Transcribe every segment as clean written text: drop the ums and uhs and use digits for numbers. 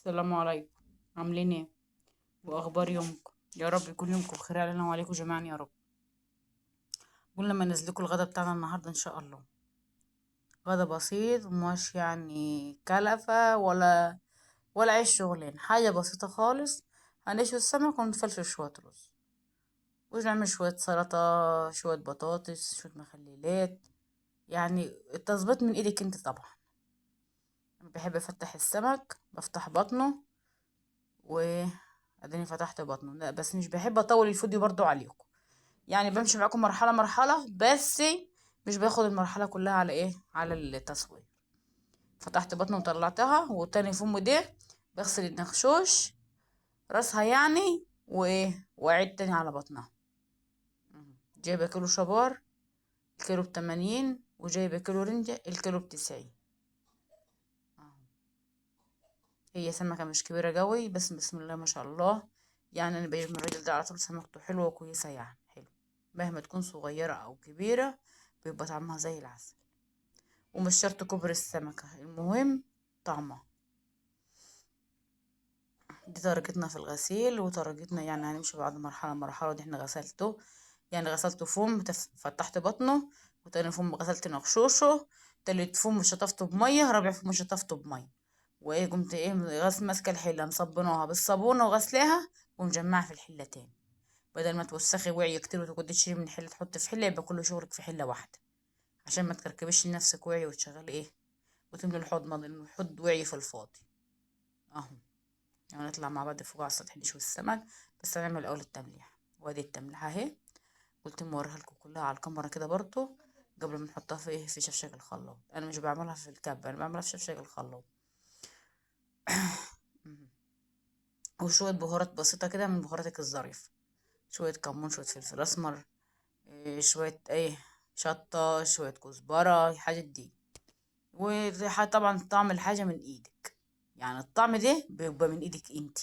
السلام عليكم. عاملين ايه؟ واخبار يومكم؟ يا رب يكون يومكم بخير علينا وعليكم جميعا يا رب. قلنا ما نزلكوا الغدا بتاعنا النهارده ان شاء الله. غدا بسيط، مش يعني كلفة ولا عيش شغلين، حاجة بسيطة خالص. هنشوي السمك ونفلفل شوية رز، ونعمل شوية سلطة، شوية بطاطس، شوية مخللات. يعني التظبيط من ايدك انت طبعا. أنا بحب افتح السمك، بفتح بطنه و اديني فتحت بطنه، لا بس مش بحب اطول الفيديو برضو عليكم. يعني بمشي معاكم مرحلة مرحلة بس. مش باخد المرحلة كلها على ايه، على التصوير. فتحت بطنه وطلعتها، وتاني فم ده بغسل النخشوش، راسها يعني، وايه، واعيد تاني على بطنها. جايبة كيلو شبار، الكيلو ب80، وجايبة كيلو رنجة، الكيلو ب90. هي سمكة مش كبيرة قوي، بس بسم الله ما شاء الله. يعني انا بجيب من الراجل ده على طول سمكته حلوة وكويسة، يعني حلو. مهما تكون صغيرة او كبيرة بيبقى طعمها زي العسل. ومش شرط كبر السمكة، المهم طعمها. دي طريقتنا في الغسيل وطريقتنا، يعني هنمشي بعد مرحلة مرحلة. ودي احنا غسلته، يعني غسلته فم فتحت بطنه، وتاني فم غسلت نغشوشه، تالت فم شطفته بمية، رابع فم شطفته بمية. وايه قمت ايه غسل ماسكة الحلة مصبناها بالصابونة وغسلاها، ومجمعها في الحلة تاني. بدل ما توسخي وعي كتير وتقعدي تشيلي من حلة تحطي في حلة، يبقى كل شغلك في حلة واحدة. عشان ما تكركبيش لنفسك وعي وتشغلي ايه، وتملي الحوض وعي في الفاضي. اهو. يعني نطلع مع بعض فوق على السطح نشوي السمك. بس هنعمل الاول التمليح، وادي التمليحه اهي. قلت اما اوريها لكم كلها على الكاميرا كده برضو، قبل ما نحطها في ايه، في شفشق الخلاط. انا مش بعملها في الكب، انا بعملها في شفشق الخلاط. مهم. وشويه بهارات بسيطه كده من بهاراتك الظريفه. شويه كمون، شويه فلفل اسمر، شويه ايه، شطه، شويه كزبره، الحاجات دي. وطبعا طعم الحاجه من ايدك. يعني الطعم ده بيبقى من ايدك انت.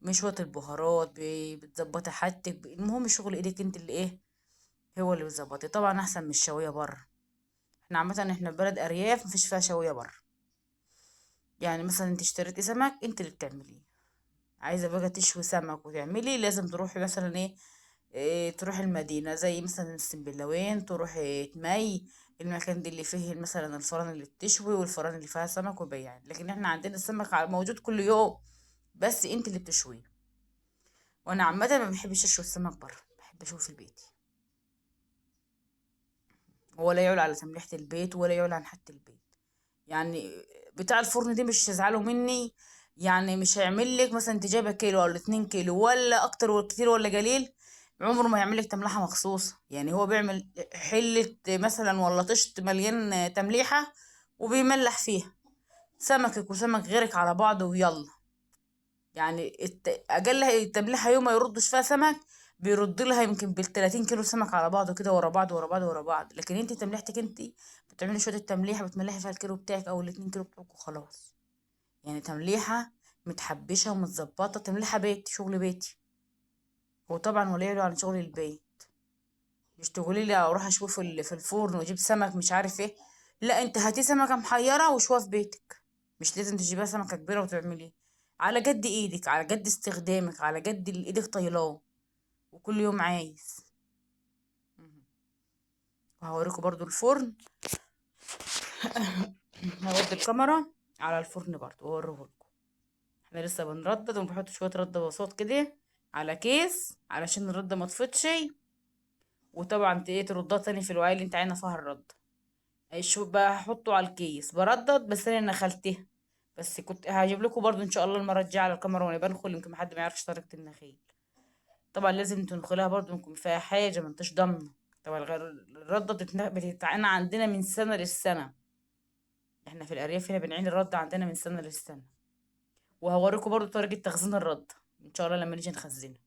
مش شوية البهارات بتظبطي حاجتك، المهم شغل ايدك انت اللي ايه، هو اللي بيظبطي. طبعا احسن من الشوية بره. احنا عامة احنا في بلد ارياف مفيش فيها شوية بره. يعني مثلا انت اشتريتي سمك انت اللي بتعمليه. عايزة بقى تشوي سمك وتعملي، لازم تروحي مثلا إيه تروحي المدينة زي مثلا السنبلاوين، تروحي تمي، المكان دي اللي فيه مثلا الفرن اللي بتشوي والفرن اللي فيها سمك وبياع. لكن احنا عندنا السمك موجود كل يوم، بس انت اللي بتشويه. وانا عامه ما بحبش اشوي السمك بره، بحب اشويه في البيت. ولا يعلى على تمليحة البيت ولا يعلى عن حاجة البيت. يعني بتاع الفرن دي مش هيزعلوا مني. يعني مش هيعمل لك مثلا انت جايبه كيلو ولا 2 كيلو ولا اكتر ولا كتير ولا قليل، عمره ما يعمل لك تملحه مخصوصه. يعني هو بيعمل حله مثلا ولا طشت مليان تمليحه وبيملح فيها. سمكك وسمك غيرك على بعض ويلا. يعني اقل تمليحه يوم ما يردش فيها سمك، بيرد لها يمكن بال30 كيلو سمك على بعضه كده، ورا بعض ورا بعض ورا بعض. لكن انت تمليحتك انت بتعملي شويه التمليحه، بتملحي فيها الكيلو بتاعك او ال2 كيلو بتوعك وخلاص. يعني تمليحه متحبشه ومتظبطه، تمليحه بيت، شغل بيتي. وطبعا ولا يعلو عن شغل البيت. مش تقولي لي اروح اشوف في الفرن واجيب سمك مش عارف ايه. لا، انت هاتي سمكه محيره وشوها في بيتك. مش لازم تجيبها سمكه كبيره وتعملي على قد ايدك، على قد استخدامك، على قد اللي ايدك طايلاه، وكل يوم عايز. مهم. وهوريكم برضو الفرن. هودي الكاميرا على الفرن برضو واوريهولكم. احنا لسه بنردد وبنحط شويه رده بساط كده على كيس علشان الرده ما تفضش. وطبعا ايه تردها تاني في الوعي اللي انت عاينه فيها الرده. شو بحطه على الكيس بردد، بس انا نخلتها. بس كنت هجيب لكم برضو ان شاء الله المره الجايه على الكاميرا وانا بنخل، يمكن حد ما يعرفش طريقه النخيل. طبعا لازم تنخلها برضو يكون فيها حاجه ما انتش ضامنه. طبعا الرده بتتعان عندنا من سنه للسنه. احنا في الارياف هنا بنعين الرده عندنا من سنه للسنه. وهوريكم برضو طريقه تخزين الرده ان شاء الله لما نيجي نخزنها.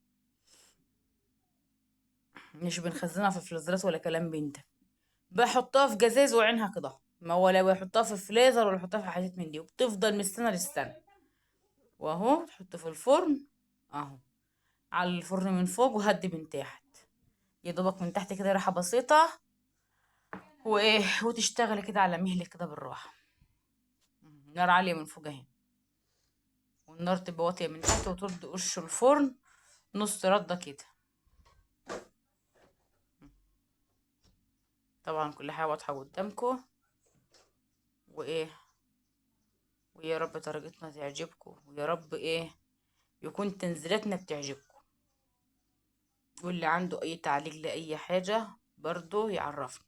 مش بنخزنها في فلزرات ولا كلام من ده. بحطها في جزاز وعينها كده، ما ولا بحطها في فريزر ولا بحطها في حاجات من دي، وبتفضل من السنه للسنه. واهو تحطه في الفرن اهو، على الفرن من فوق وهدي من تحت. يا دوبك من تحت كده ريحه بسيطه، وايه، وتشتغلي كده على مهلك كده بالراحه. نار عاليه من فوق اهي. والنار تبقى واطية من تحت، وترد وش الفرن نص ردة كده. طبعا كل حاجة واضحة قدامكم. وايه، ويا رب طريقتنا تعجبكم، ويا رب يكون تنزيلاتنا بتعجبكم. واللي عنده اي تعليق لأي حاجة برضو يعرفنا.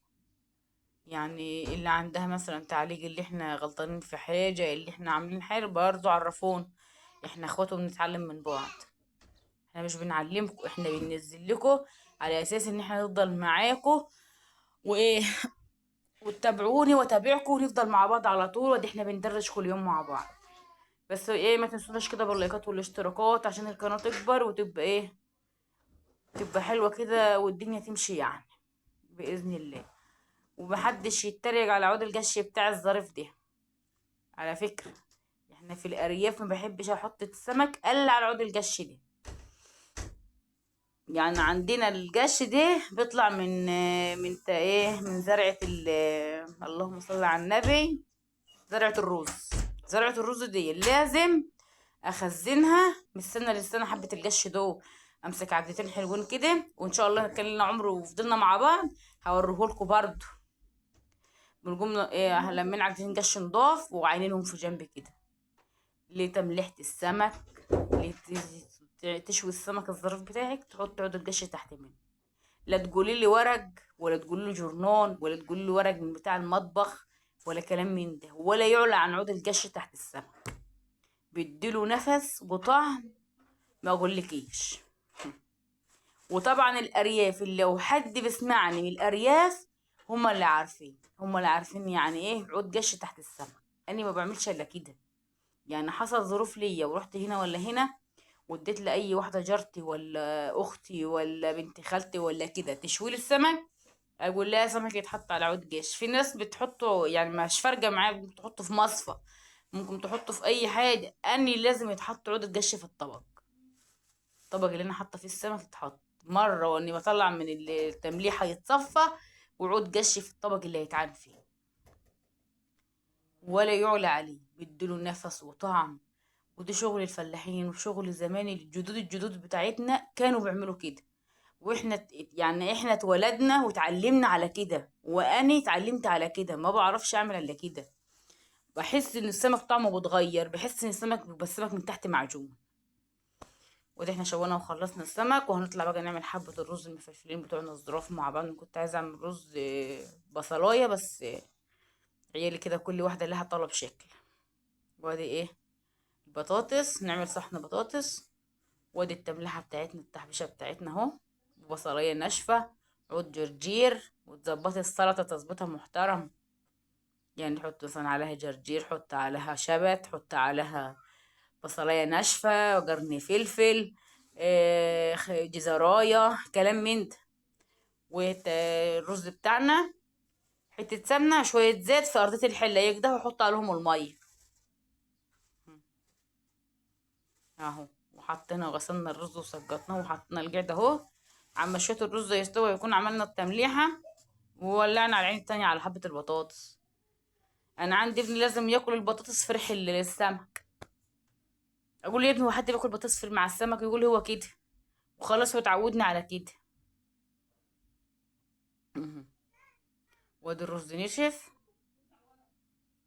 يعني اللي عندها مثلا تعليق، اللي احنا غلطانين في حاجة، اللي احنا عاملين حاجة، برضو عرفون. احنا اخوات وبنتعلم من بعض. احنا مش بنعلمكم، احنا بننزل لكم على اساس ان احنا نفضل معاكم وايه وتتابعوني واتابعكم، ونفضل مع بعض على طول، ودي احنا بندرج كل يوم مع بعض. بس ما تنسوناش كده باللايكات والاشتراكات، عشان القناة تكبر وتبقى تبقى حلوة كده، والدنيا تمشي يعني بإذن الله. ومحدش يتريق على عود القش بتاع الظريف ده. على فكرة، احنا في الأرياف ما بحبش احط السمك الا على عود القش ده. يعني عندنا القش ده بيطلع من زرعة اللهم صل على النبي، زرعة الرز. زرعة الرز دي لازم اخزنها من السنة للسنة، حبة القش دول امسك عدتين حلوين كده، وان شاء الله كان لنا عمر وفضلنا مع بعض هوريهولكوا برضو. بنقوم لمين عدتين قش نضاف وعينينهم في جنب كده لتمليحة السمك. تشوي السمك الظريف بتاعك، تحط عود القش تحت منه. لا تقولي لي ورق، ولا تقولي لي جرنان، ولا تقولي لي ورق من بتاع المطبخ، ولا كلام من ده، ولا يعلى عن عود القش تحت السمك. بيديله نفس وطعم ما اقولكيش. وطبعا الارياف، اللي لو حد بيسمعني من الارياف، هما اللي عارفين يعني ايه عود قش تحت السمك. انا ما بعملش الا كده. يعني حصل ظروف ليا ورحت هنا ولا هنا، واديت لاي واحده جارتي ولا اختي ولا بنت خالتي ولا كده تشوي لي السمك، اقول لها سمك يتحط على عود جيش. في ناس بتحطه يعني مش فارقه معايا، ممكن تحطه في مصفى، ممكن تحطه في اي حاجه، اني لازم يتحط عود الجش في الطبق. الطبق اللي انا حاطه فيه السمك يتحط مره، واني بطلع من التمليحه يتصفى، وعود جش في الطبق اللي هيتعان فيه. ولا يعلى عليه، بيديله نفس وطعم. ودي شغل الفلاحين وشغل زمان، الجدود بتاعتنا كانوا بيعملوا كده. واحنا يعني احنا اتولدنا وتعلمنا على كده، واني اتعلمت على كده، ما بعرفش اعمل الا كده. بحس ان السمك طعمه بيتغير، بحس ان السمك بيبقى السمك من تحت معجون. وده احنا شوينا وخلصنا السمك، وهنطلع بقى نعمل حبة الرز المفلفلين بتوعنا الظراف مع بعض. أنا كنت عايزة اعمل رز بصلاية، بس عيالي كده كل واحدة لها طلب شكل. وادي البطاطس، نعمل صحن بطاطس. وادي التملحة بتاعتنا، التحبيشة بتاعتنا اهو. بصلاية ناشفة، عود جرجير، وتظبطي السلطة تظبطها محترم. يعني نحط مثلا عليها جرجير، حط عليها شبت، حط عليها بصلاية ناشفة وقرن فلفل، جزراية، كلام من ده. والرز بتاعنا حتة سمنة، شوية زيت في أرضية الحلة يكده، وحط عليهم المية اهو. وحطينا غسلنا الرز وسقطناه وحطينا القعدة اهو. عما شوية الرز يستوي يكون عملنا التمليحة، وولعنا على العين التانية على حبة البطاطس. أنا عندي ابني لازم ياكل البطاطس في ريح السمك. أقول له يا ابني، هو حد بياكل بطاطس مع السمك؟ يقول هو كده. وخلاص هو اتعودنا على كده. مهم. وادي الرز نشف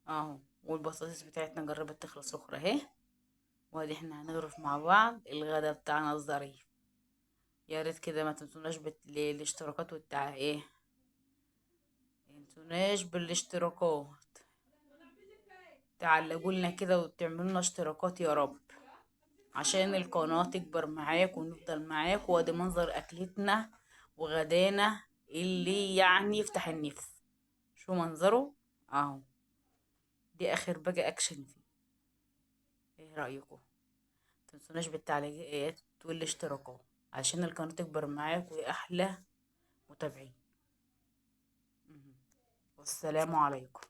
اهو، والبطاطس بتاعتنا جربت تخلص اخرى اهي. وادي احنا هنغرف مع بعض الغدا بتاعنا الظريف. يا ريت كده ما تنسوناش الاشتراكات تنسوناش بالاشتراكات. تعلقوا لنا كده وتعملوا لنا اشتراكات يا رب، عشان القناة تكبر معاك ونفضل معاك. وادي منظر اكلتنا وغدانا اللي يعني يفتح النفس. شو منظره اهو. دي اخر بقى اكشن فيه. ايه رأيكم؟ متنسوناش بالتعليقات والاشتراكات، عشان القناة تكبر معاك وأحلى متابعين. والسلام عليكم.